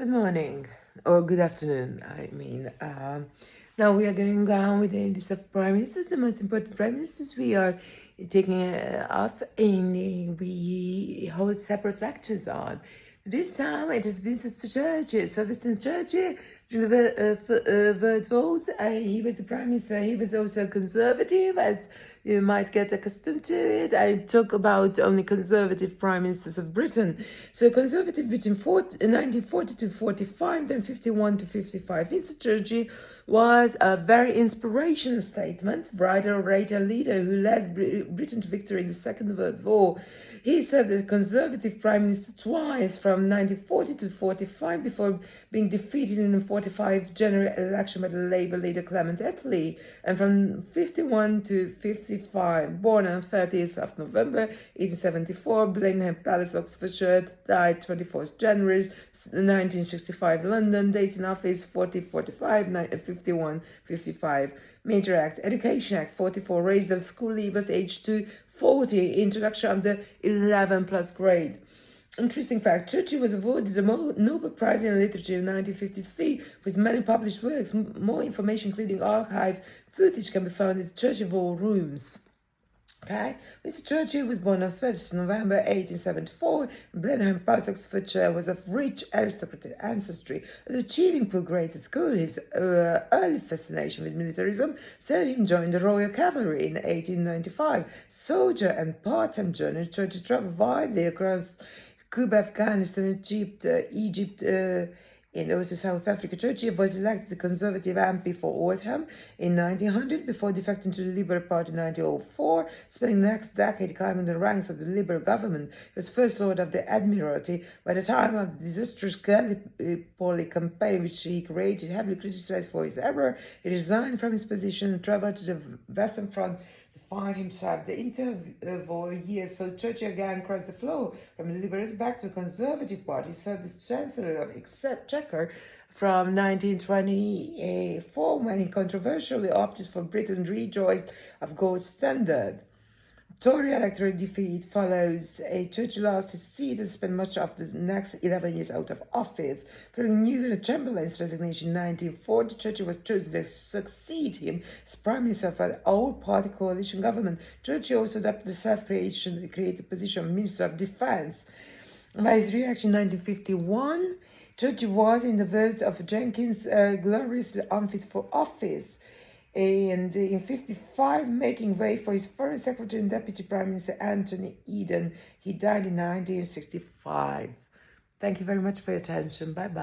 Good morning, or good afternoon, I mean. Now we are going on with the list of prime ministers, the most important prime ministers we are taking off, and we hold separate lectures on. This time it is Winston Churchill. So Winston Churchill, during the World Wars, he was the prime minister. He was also conservative, as you might get accustomed to it. I talk about only conservative prime ministers of Britain. So conservative between 1940 to 45, then 51 to 55. Winston Churchill was a very inspirational statement, writer, orator, leader who led Britain to victory in the Second World War. He served as Conservative Prime Minister twice, from 1940 to 45, before being defeated in the 45 general election by the Labour leader Clement Attlee, and from 51 to 55. Born on 30th of November 1874, Blenheim Palace, Oxfordshire, died 24th January 1965, London. Dates in office 40-45, 51-55. Major acts: Education Act 44 raised the school leavers age to 40, introduction of the 11 plus grade. Interesting fact: Churchill was awarded the Nobel Prize in Literature in 1953 for his many published works. More information, including archive footage, can be found in the Churchill War rooms. Okay, Mr. Churchill was born on 1st November 1874 in Blenheim Palace, Oxfordshire. Was of rich aristocratic ancestry. Achieving poor grades at school, his early fascination with militarism saw him join the Royal Cavalry in 1895. Soldier and part-time journalist, Churchill traveled widely across Cuba, Afghanistan, Egypt, and also South Africa. Churchill was elected the Conservative MP for Oldham in 1900 before defecting to the Liberal Party in 1904, spending the next decade climbing the ranks of the Liberal government. He was First Lord of the Admiralty. By the time of the disastrous Gallipoli campaign, which he created, heavily criticized for his error, he resigned from his position and travelled to the Western Front to find himself. The interwar years saw Churchill again cross the floor from the Liberals back to the Conservative Party. Served as Chancellor of Exchequer from 1924, when he controversially opted for Britain's rejoin of gold standard. Tory electoral defeat follows. Churchill lost his seat and spent much of the next 11 years out of office. Following Newton Chamberlain's resignation in 1940, Churchill was chosen to succeed him as Prime Minister of an all-party coalition government. Churchill also adopted the self-created position of Minister of Defence. By his reaction in 1951, Churchill was, in the words of Jenkins, gloriously unfit for office. And in 1955, making way for his Foreign Secretary and Deputy Prime Minister Anthony Eden. He died in 1965. Thank you very much for your attention. Bye-bye.